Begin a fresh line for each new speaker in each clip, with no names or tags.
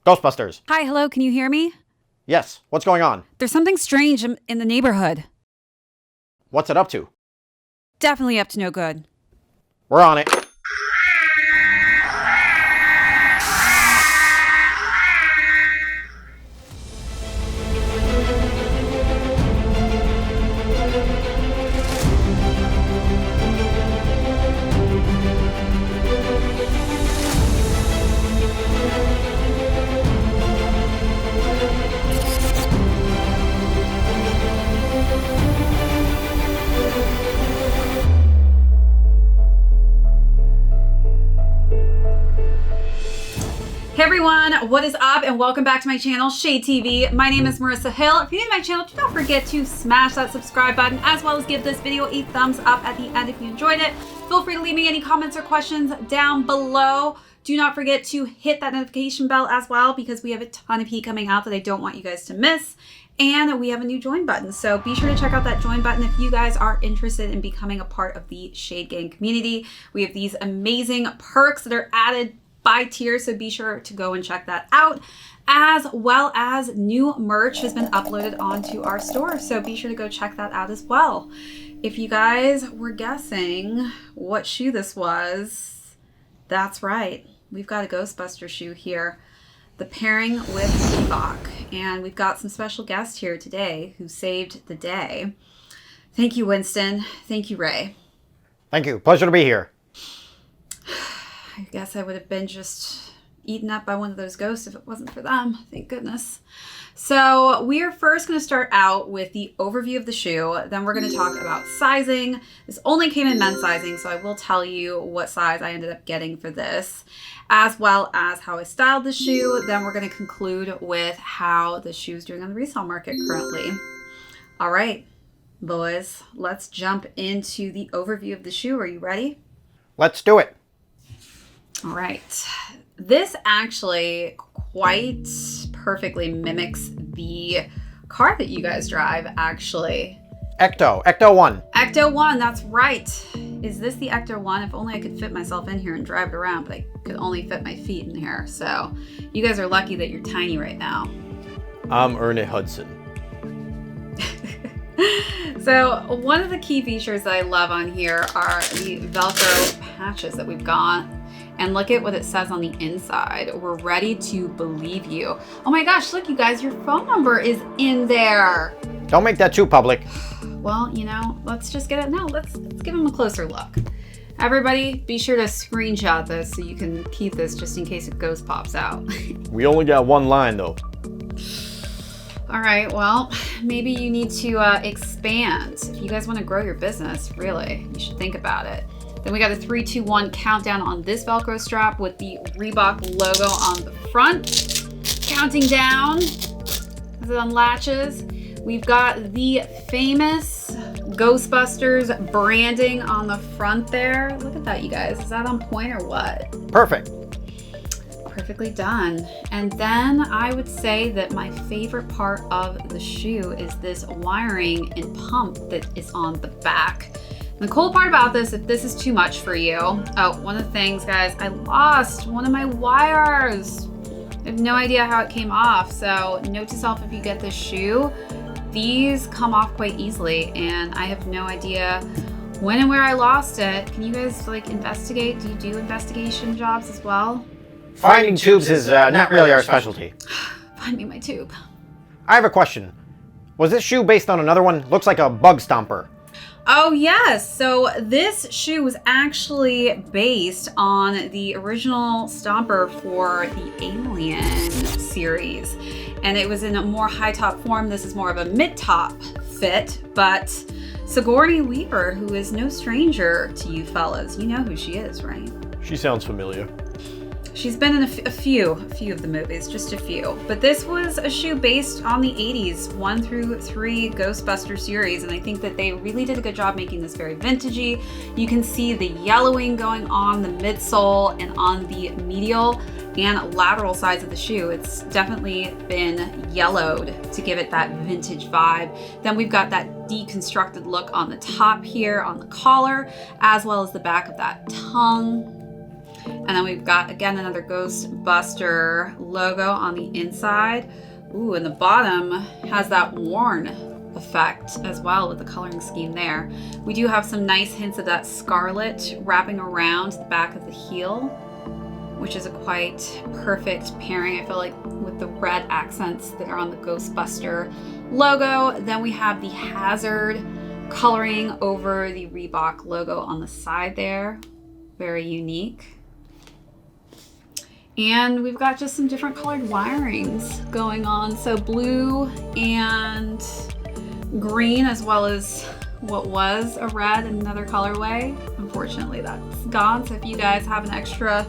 Ghostbusters.
Hi, hello, can you hear me?
Yes, what's going on?
There's something strange in the neighborhood.
What's it up to?
Definitely up to no good.
We're on it.
Hey everyone, what is up and welcome back to my channel, ShadeTV. My name is Marissa Hill. If you're new to my channel, do not forget to smash that subscribe button as well as give this video a thumbs up at the end if you enjoyed it. Feel free to leave me any comments or questions down below. Do not forget to hit that notification bell as well because we have a ton of heat coming out that I don't want you guys to miss. And we have a new join button, so be sure to check out that join button if you guys are interested in becoming a part of the Shade Gang community. We have these amazing perks that are added by tier, so be sure to go and check that out, as well as new merch has been uploaded onto our store, so be sure to go check that out as well. If you guys were guessing what shoe this was, that's right, we've got a Ghostbuster shoe here, the pairing with Reebok, and we've got some special guests here today who saved the day. Thank you, Winston. Thank you, Ray.
Thank you. Pleasure to be here.
I guess I would have been just eaten up by one of those ghosts if it wasn't for them. Thank goodness. So we are first going to start out with the overview of the shoe. Then we're going to talk about sizing. This only came in men's sizing, so I will tell you what size I ended up getting for this, as well as how I styled the shoe. Then we're going to conclude with how the shoe is doing on the resale market currently. All right, boys, let's jump into the overview of the shoe. Are you ready?
Let's do it.
All right, this actually quite perfectly mimics the car that you guys drive, actually.
Ecto 1.
Ecto 1, that's right. Is this the Ecto 1? If only I could fit myself in here and drive it around, but I could only fit my feet in here. So you guys are lucky that you're tiny right now.
I'm Ernie Hudson.
So one of the key features that I love on here are the Velcro patches that we've got. And look at what it says on the inside. We're ready to believe you. Oh my gosh, look you guys, your phone number is in there.
Don't make that too public.
Well, you know, let's just get it now. Let's give them a closer look. Everybody, be sure to screenshot this so you can keep this just in case it ghost pops out.
We only got one line though.
All right, well, maybe you need to expand. If you guys want to grow your business, really, you should think about it. Then we got a 3, 2, 1 countdown on this Velcro strap with the Reebok logo on the front. Counting down as it unlatches. We've got the famous Ghostbusters branding on the front there. Look at that, you guys. Is that on point or what?
Perfect.
Perfectly done. And then I would say that my favorite part of the shoe is this wiring and pump that is on the back. And the cool part about this, if this is too much for you, oh, one of the things, guys, I lost one of my wires. I have no idea how it came off. So note to self, if you get this shoe, these come off quite easily and I have no idea when and where I lost it. Can you guys like investigate? Do you do investigation jobs as well?
Finding tubes is not really our specialty.
Find me my tube.
I have a question. Was this shoe based on another one? Looks like a bug stomper.
Oh yes, so this shoe was actually based on the original Stomper for the Alien series. And it was in a more high top form. This is more of a mid top fit, but Sigourney Weaver, who is no stranger to you fellas, you know who she is, right?
She sounds familiar.
She's been in a few of the movies, just a few. But this was a shoe based on the 80s, 1 through 3 Ghostbusters series, and I think that they really did a good job making this very vintagey. You can see the yellowing going on the midsole and on the medial and lateral sides of the shoe. It's definitely been yellowed to give it that vintage vibe. Then we've got that deconstructed look on the top here, on the collar, as well as the back of that tongue. And then we've got, again, another Ghostbuster logo on the inside. Ooh, and the bottom has that worn effect as well with the coloring scheme there. We do have some nice hints of that scarlet wrapping around the back of the heel, which is a quite perfect pairing, I feel like, with the red accents that are on the Ghostbuster logo. Then we have the Hazard coloring over the Reebok logo on the side there. Very unique. And we've got just some different colored wirings going on. So blue and green, as well as what was a red in another colorway. Unfortunately, that's gone. So if you guys have an extra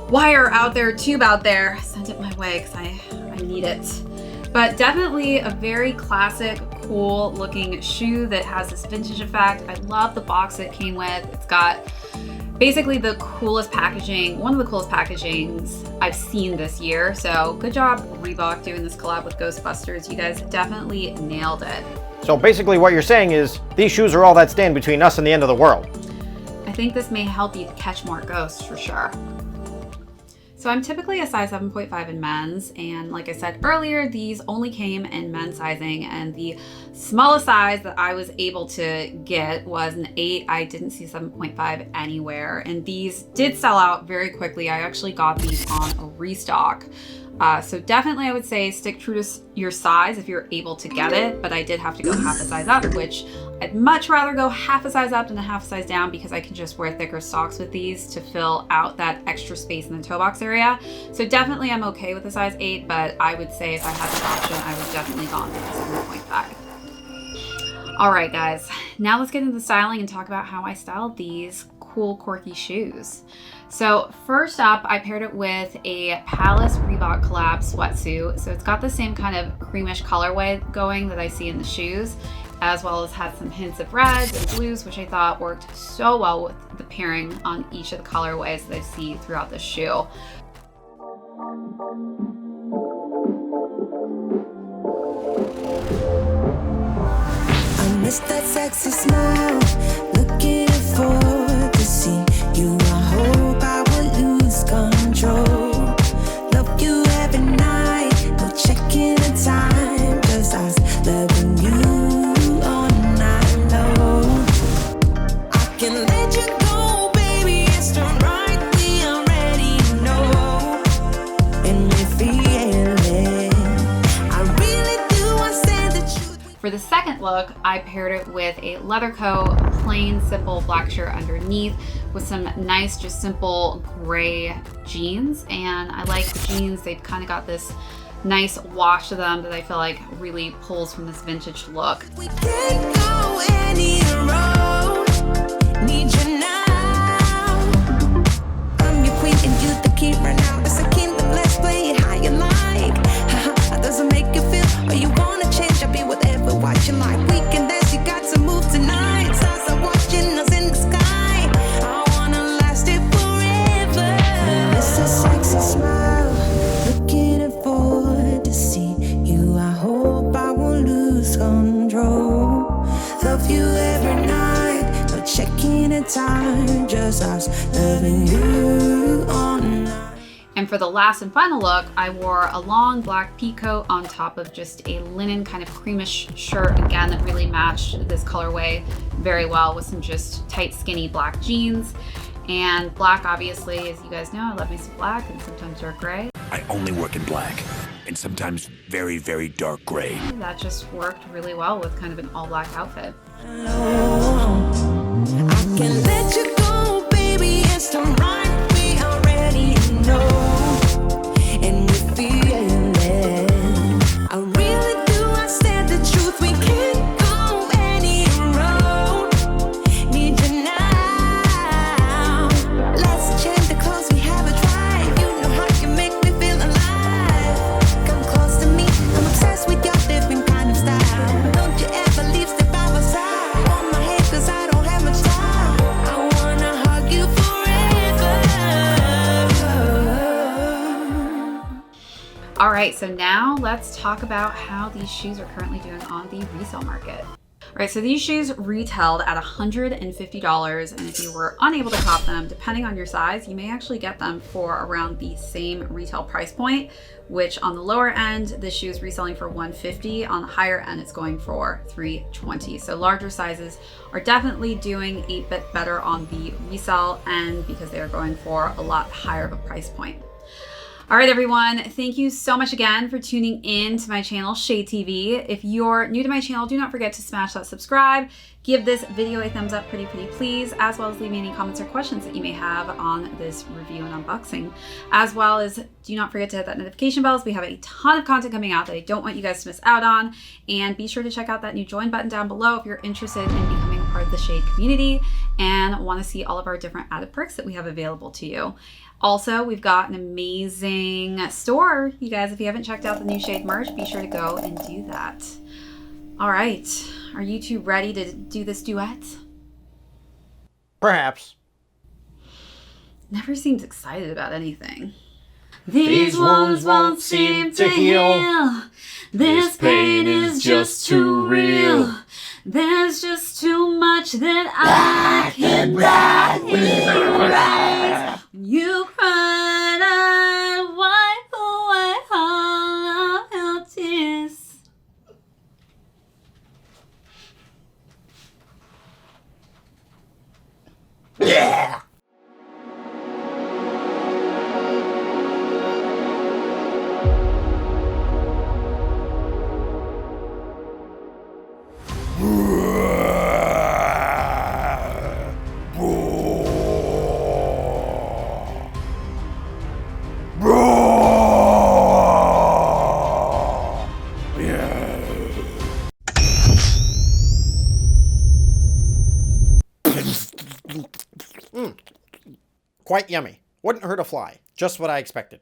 wire out there, tube out there, send it my way because I need it. But definitely a very classic, cool looking shoe that has this vintage effect. I love the box it came with. It's got basically the coolest packaging, one of the coolest packagings I've seen this year. So good job, Reebok, doing this collab with Ghostbusters. You guys definitely nailed it.
So basically what you're saying is these shoes are all that stand between us and the end of the world.
I think this may help you to catch more ghosts for sure. So I'm typically a size 7.5 in men's, and like I said earlier, these only came in men's sizing, and the smallest size that I was able to get was an 8. I didn't see 7.5 anywhere, and these did sell out very quickly. I actually got these on a restock. So definitely I would say stick true to your size if you're able to get it, but I did have to go half a size up, which I'd much rather go half a size up than a half a size down because I can just wear thicker socks with these to fill out that extra space in the toe box area. So definitely I'm okay with a size 8, but I would say if I had the option, I would definitely gone with a 7.5. All right, guys, now let's get into the styling and talk about how I styled these cool, quirky shoes. So first up, I paired it with a Palace Reebok collab sweatsuit. So it's got the same kind of creamish colorway going that I see in the shoes, as well as had some hints of reds and blues, which I thought worked so well with the pairing on each of the colorways that I see throughout the shoe.
I miss that sexy smile, looking forward to see you. I hope I will lose control. Love you every night, no checking the time, just us loving you all night long. I can let you go, baby, it's the right, we already know, and we feel it. I really do, I said the truth.
For the second look, I paired it with a leather coat, plain, simple black shirt underneath with some nice, just simple gray jeans. And I like the jeans. They've kind of got this nice wash to them that I feel like really pulls from this vintage look.
We can't go any road, need you now. I'm your queen and you the king right now. It's a kingdom, let's play it how you like. How does it make you feel? Or you wanna change? I'll be whatever, what you like. We can dance, you got to move tonight. Stars are watching us in the sky. I wanna last it forever. It's a sexy smile, looking forward to see you. I hope I won't lose control. Love you every night, no checking the time, just us loving you all night.
And for the last and final look, I wore a long black pea coat on top of just a linen kind of creamish shirt, again, that really matched this colorway very well with some just tight, skinny black jeans. And black, obviously, as you guys know, I love me some black and sometimes dark gray.
I only work in black, and sometimes very, very dark gray.
That just worked really well with kind of an all black outfit.
I can let you go, baby, it's the right, we already know, and we feel it. I really do, I said the truth, we can't go any road, need you now. Let's change the clothes, we have a drive. You know how you make me feel alive. Come close to me, I'm obsessed with your different kind of style. Don't you ever leave, step by my side. On my head, cause I don't have much time. I wanna hug you forever.
All right, so now let's talk about how these shoes are currently doing on the resale market. All right, so these shoes retailed at $150, and if you were unable to cop them, depending on your size, you may actually get them for around the same retail price point, which on the lower end, this shoe is reselling for $150. On the higher end, it's going for $320. So larger sizes are definitely doing a bit better on the resale end because they are going for a lot higher of a price point. All right, everyone, thank you so much again for tuning in to my channel, ShadeTV. If you're new to my channel, do not forget to smash that subscribe. Give this video a thumbs up, pretty please, as well as leave me any comments or questions that you may have on this review and unboxing. As well as do not forget to hit that notification bell, as we have a ton of content coming out that I don't want you guys to miss out on. And be sure to check out that new join button down below if you're interested in becoming a part of the Shade community and want to see all of our different added perks that we have available to you. Also, we've got an amazing store. You guys, if you haven't checked out the new Shade merch, be sure to go and do that. All right, are you two ready to do this duet?
Perhaps.
Never seems excited about anything.
These wounds won't seem to heal. This pain is just too real.
There's just too much that I can write. You cried, I wipe away all of your tears.
Yeah! Quite yummy. Wouldn't hurt a fly. Just what I expected.